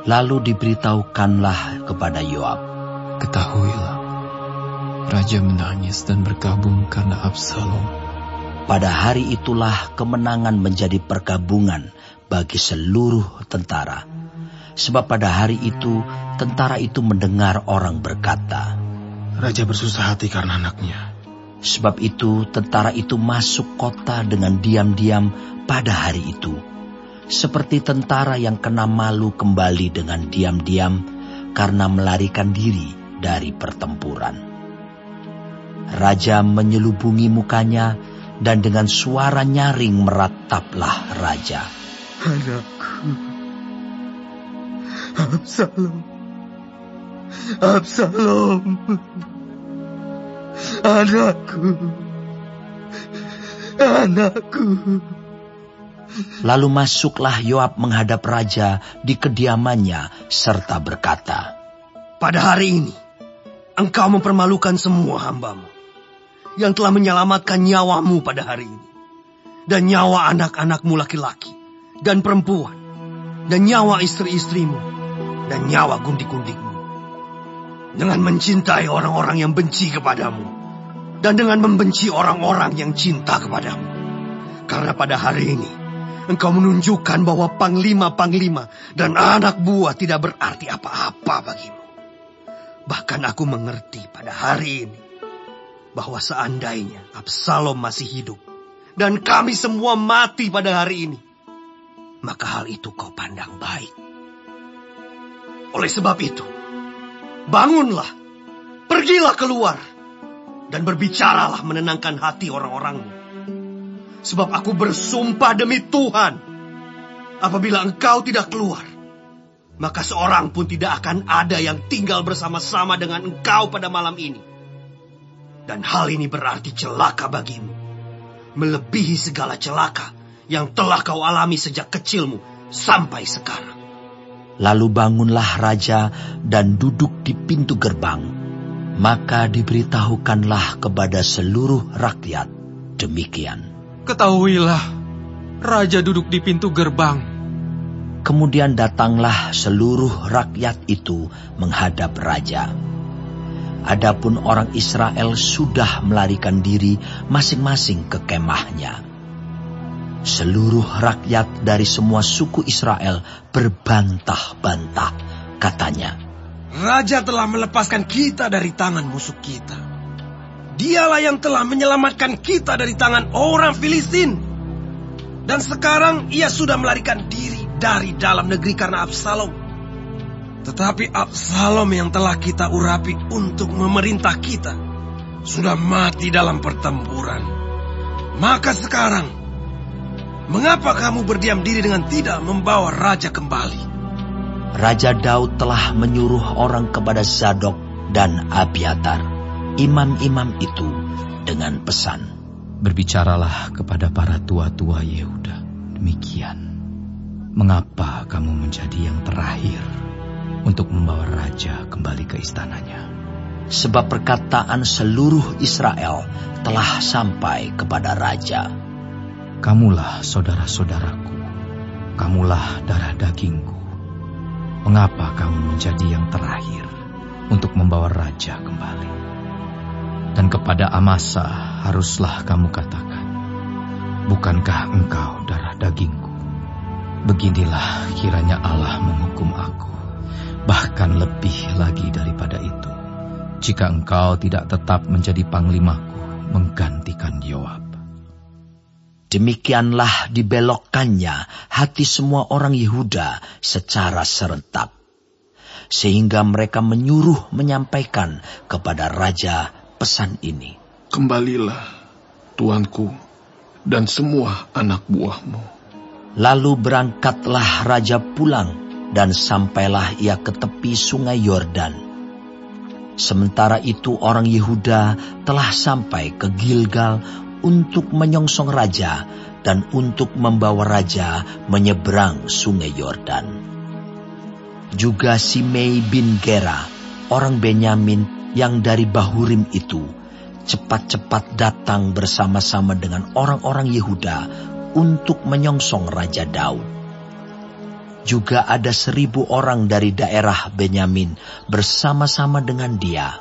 Lalu diberitahukanlah kepada Yoab, "Ketahuilah, raja menangis dan berkabung karena Absalom." Pada hari itulah kemenangan menjadi perkabungan bagi seluruh tentara. Sebab pada hari itu, tentara itu mendengar orang berkata, "Raja bersusah hati karena anaknya." Sebab itu tentara itu masuk kota dengan diam-diam pada hari itu, seperti tentara yang kena malu kembali dengan diam-diam karena melarikan diri dari pertempuran. Raja menyelubungi mukanya dan dengan suara nyaring merataplah raja, "Anakku, Absalom, Absalom, anakku, anakku." Lalu masuklah Yoab menghadap raja di kediamannya serta berkata, "Pada hari ini, engkau mempermalukan semua hambamu yang telah menyelamatkan nyawamu pada hari ini, dan nyawa anak-anakmu laki-laki dan perempuan, dan nyawa istri-istrimu, dan nyawa gundik-gundikmu, dengan mencintai orang-orang yang benci kepadamu, dan dengan membenci orang-orang yang cinta kepadamu. Karena pada hari ini, engkau menunjukkan bahwa panglima-panglima dan anak buah tidak berarti apa-apa bagimu. Bahkan aku mengerti pada hari ini, bahwa seandainya Absalom masih hidup, dan kami semua mati pada hari ini, maka hal itu kau pandang baik. Oleh sebab itu, bangunlah, pergilah keluar, dan berbicaralah menenangkan hati orang-orangmu. Sebab aku bersumpah demi Tuhan, apabila engkau tidak keluar, maka seorang pun tidak akan ada yang tinggal bersama-sama dengan engkau pada malam ini. Dan hal ini berarti celaka bagimu, melebihi segala celaka yang telah kau alami sejak kecilmu sampai sekarang." Lalu bangunlah raja dan duduk di pintu gerbang. Maka diberitahukanlah kepada seluruh rakyat demikian, "Ketahuilah, raja duduk di pintu gerbang." Kemudian datanglah seluruh rakyat itu menghadap raja. Adapun orang Israel sudah melarikan diri masing-masing ke kemahnya. Seluruh rakyat dari semua suku Israel berbantah-bantah, katanya, "Raja telah melepaskan kita dari tangan musuh kita. Dialah yang telah menyelamatkan kita dari tangan orang Filistin. Dan sekarang ia sudah melarikan diri dari dalam negeri karena Absalom. Tetapi Absalom yang telah kita urapi untuk memerintah kita sudah mati dalam pertempuran. Maka sekarang, mengapa kamu berdiam diri dengan tidak membawa raja kembali?" Raja Daud telah menyuruh orang kepada Zadok dan Abiatar, imam-imam itu, dengan pesan, "Berbicaralah kepada para tua-tua Yehuda demikian. Mengapa kamu menjadi yang terakhir untuk membawa raja kembali ke istananya? Sebab perkataan seluruh Israel telah sampai kepada raja. Kamulah saudara-saudaraku, kamulah darah dagingku. Mengapa kamu menjadi yang terakhir untuk membawa raja kembali?" Dan kepada Amasa haruslah kamu katakan, "Bukankah engkau darah dagingku? Beginilah kiranya Allah menghukum aku, bahkan lebih lagi daripada itu, jika engkau tidak tetap menjadi panglimaku menggantikan Yoab." Demikianlah dibelokkannya hati semua orang Yehuda secara serentak, sehingga mereka menyuruh menyampaikan kepada raja pesan ini, "Kembalilah, tuanku, dan semua anak buahmu." Lalu berangkatlah raja pulang, dan sampailah ia ke tepi sungai Yordan. Sementara itu orang Yehuda telah sampai ke Gilgal untuk menyongsong raja dan untuk membawa raja menyeberang sungai Yordan. Juga Simei bin Gera, orang Benyamin yang dari Bahurim itu, cepat-cepat datang bersama-sama dengan orang-orang Yehuda untuk menyongsong Raja Daud. Juga ada 1.000 orang dari daerah Benyamin bersama-sama dengan dia.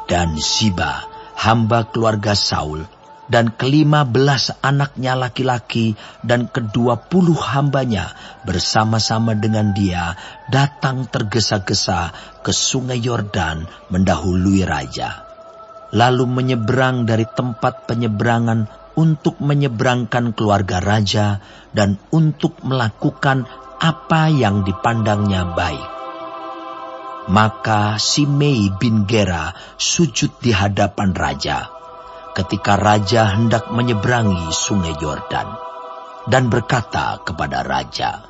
Dan Ziba, hamba keluarga Saul, dan ke-15 anaknya laki-laki dan ke-20 hambanya bersama-sama dengan dia datang tergesa-gesa ke sungai Yordan mendahului raja. Lalu menyeberang dari tempat penyeberangan untuk menyeberangkan keluarga raja dan untuk melakukan apa yang dipandangnya baik. Maka Simei bin Gera sujud di hadapan raja ketika raja hendak menyeberangi sungai Yordan, dan berkata kepada raja,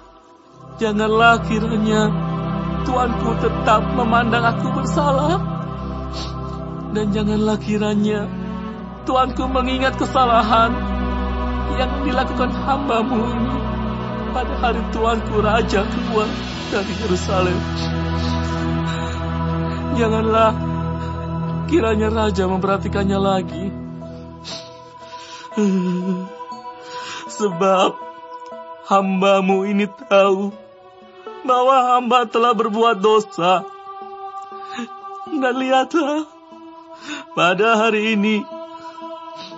"Janganlah kiranya tuanku tetap memandang aku bersalah, dan janganlah kiranya tuanku mengingat kesalahan yang dilakukan hamba-Mu ini pada hari tuanku raja keluar dari Yerusalem. Janganlah kiranya raja memperhatikannya lagi. Sebab hamba-Mu ini tahu bahwa hamba telah berbuat dosa. Dan lihatlah, pada hari ini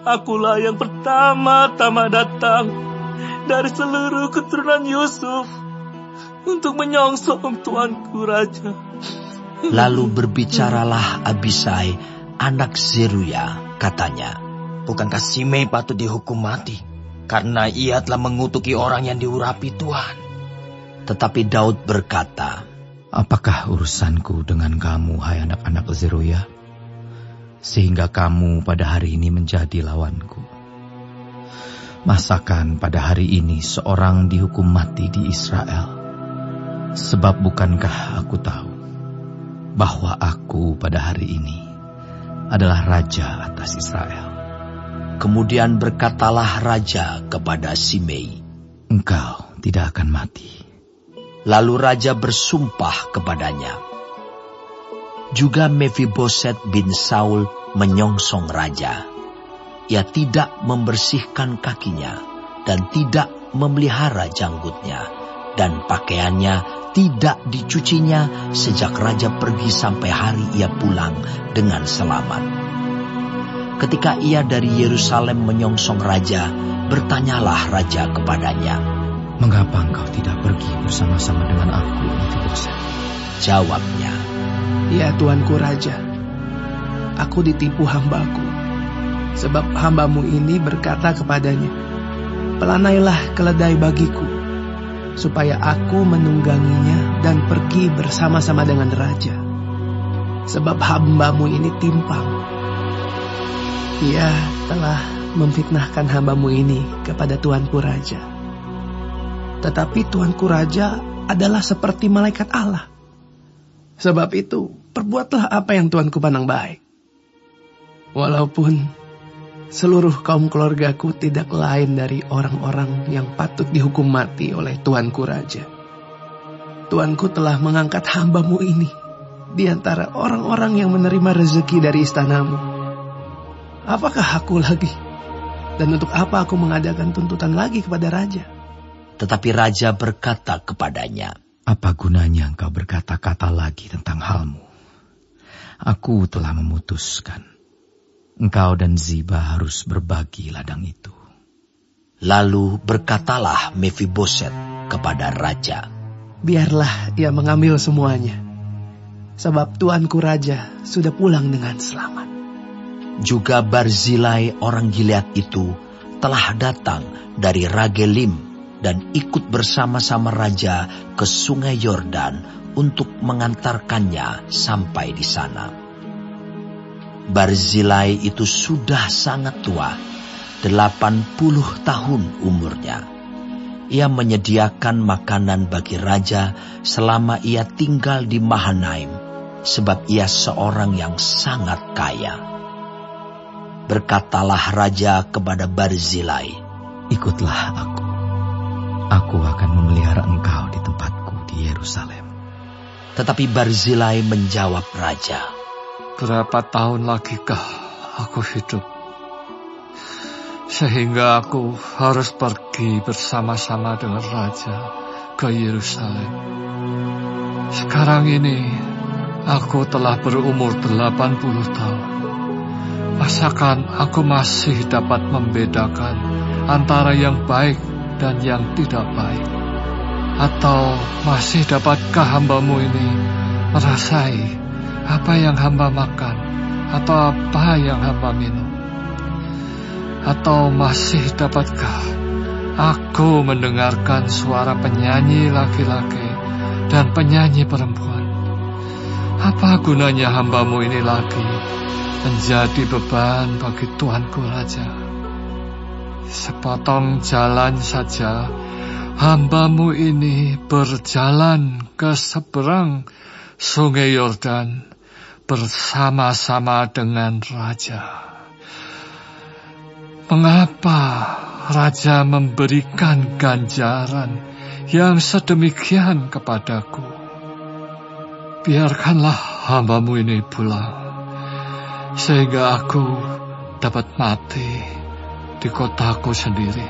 akulah yang pertama-tama datang dari seluruh keturunan Yusuf untuk menyongsong tuanku raja." Lalu berbicaralah Abisai, anak Zeruya, katanya, "Bukankah Simei patut dihukum mati karena ia telah mengutuki orang yang diurapi Tuhan?" Tetapi Daud berkata, "Apakah urusanku dengan kamu, hai anak-anak Zeruya, sehingga kamu pada hari ini menjadi lawanku? Masakan pada hari ini seorang dihukum mati di Israel? Sebab bukankah aku tahu bahwa aku pada hari ini adalah raja atas Israel?" Kemudian berkatalah raja kepada Simei, "Engkau tidak akan mati." Lalu raja bersumpah kepadanya. Juga Mefiboset bin Saul menyongsong raja. Ia tidak membersihkan kakinya dan tidak memelihara janggutnya, dan pakaiannya tidak dicucinya sejak raja pergi sampai hari ia pulang dengan selamat. Ketika ia dari Yerusalem menyongsong raja, bertanyalah raja kepadanya, "Mengapa engkau tidak pergi bersama-sama dengan aku, Mefiboset?" Jawabnya, "Ya tuanku raja, aku ditipu hambaku, sebab hambamu ini berkata kepadanya, 'Pelanailah keledai bagiku, supaya aku menungganginya dan pergi bersama-sama dengan raja.' Sebab hambamu ini timpang. Ia telah memfitnahkan hambamu ini kepada tuanku raja. Tetapi tuanku raja adalah seperti malaikat Allah. Sebab itu, perbuatlah apa yang tuanku pandang baik. Walaupun seluruh kaum keluargaku tidak lain dari orang-orang yang patut dihukum mati oleh tuanku raja. Tuanku telah mengangkat hambamu ini di antara orang-orang yang menerima rezeki dari istanamu. Apakah aku lagi? Dan untuk apa aku mengadakan tuntutan lagi kepada raja?" Tetapi raja berkata kepadanya, "Apa gunanya engkau berkata-kata lagi tentang halmu? Aku telah memutuskan. Engkau dan Ziba harus berbagi ladang itu." Lalu berkatalah Mefiboset kepada raja, "Biarlah ia mengambil semuanya, sebab tuanku raja sudah pulang dengan selamat." Juga Barzilai orang Gilead itu telah datang dari Ragelim dan ikut bersama-sama raja ke sungai Yordan untuk mengantarkannya sampai di sana. Barzilai itu sudah sangat tua, 80 tahun umurnya. Ia menyediakan makanan bagi raja selama ia tinggal di Mahanaim, sebab ia seorang yang sangat kaya. Berkatalah raja kepada Barzilai, "Ikutlah aku. Aku akan memelihara engkau di tempatku di Yerusalem." Tetapi Barzilai menjawab raja, "Berapa tahun lagikah aku hidup, sehingga aku harus pergi bersama-sama dengan raja ke ke Yerusalem. Sekarang ini aku telah berumur 80 tahun. Masakan aku masih dapat membedakan antara yang baik dan yang tidak baik? Atau masih dapatkah hamba-Mu ini merasai apa yang hamba makan atau apa yang hamba minum? Atau masih dapatkah aku mendengarkan suara penyanyi laki-laki dan penyanyi perempuan? Apa gunanya hamba-Mu ini lagi menjadi beban bagi Tuanku Raja? Sepotong jalan saja hamba-Mu ini berjalan ke seberang Sungai Yordan bersama-sama dengan Raja. Mengapa Raja memberikan ganjaran yang sedemikian kepadaku? Biarkanlah hamba-Mu ini pulang, sehingga aku dapat mati di kotaku sendiri,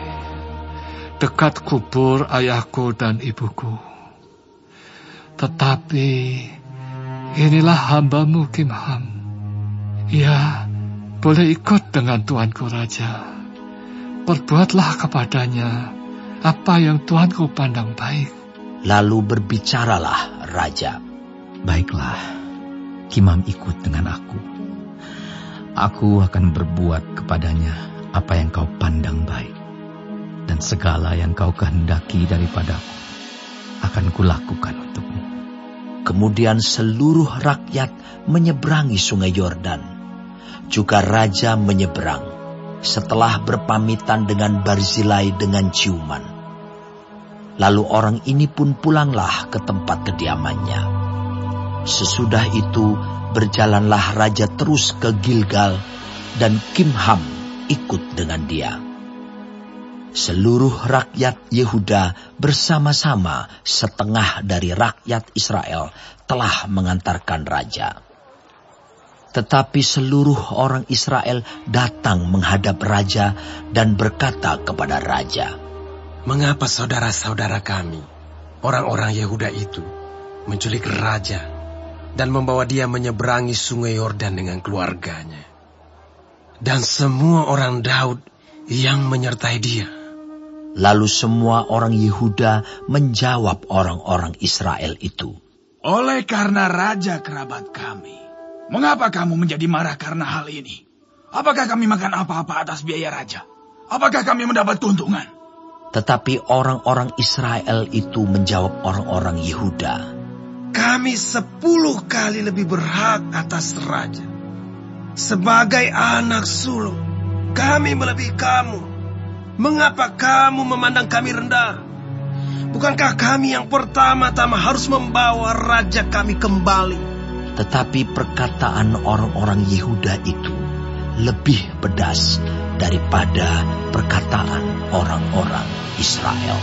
dekat kubur ayahku dan ibuku. Tetapi inilah hamba-Mu Kimham. Ia boleh ikut dengan Tuanku Raja. Perbuatlah kepadanya apa yang Tuanku pandang baik. Lalu berbicaralah Raja. Baiklah, Kimham ikut dengan aku. Aku akan berbuat kepadanya apa yang kau pandang baik. Dan segala yang kau kehendaki daripadaku akan kulakukan untukmu. Kemudian seluruh rakyat menyeberangi Sungai Yordan. Juga Raja menyeberang setelah berpamitan dengan Barzilai dengan ciuman. Lalu orang ini pun pulanglah ke tempat kediamannya. Sesudah itu berjalanlah Raja terus ke Gilgal dan Kimham ikut dengan dia. Seluruh rakyat Yehuda bersama-sama setengah dari rakyat Israel telah mengantarkan Raja. Tetapi seluruh orang Israel datang menghadap Raja dan berkata kepada Raja, "Mengapa saudara-saudara kami, orang-orang Yehuda itu, menculik Raja dan membawa dia menyeberangi Sungai Yordan dengan keluarganya, dan semua orang Daud yang menyertai dia?" Lalu semua orang Yehuda menjawab orang-orang Israel itu, "Oleh karena Raja kerabat kami, mengapa kamu menjadi marah karena hal ini? Apakah kami makan apa-apa atas biaya Raja? Apakah kami mendapat keuntungan?" Tetapi orang-orang Israel itu menjawab orang-orang Yehuda, "Kami 10 kali lebih berhak atas Raja. Sebagai anak sulung, kami melebihi kamu. Mengapa kamu memandang kami rendah? Bukankah kami yang pertama-tama harus membawa Raja kami kembali?" Tetapi perkataan orang-orang Yehuda itu lebih pedas daripada perkataan orang-orang Israel.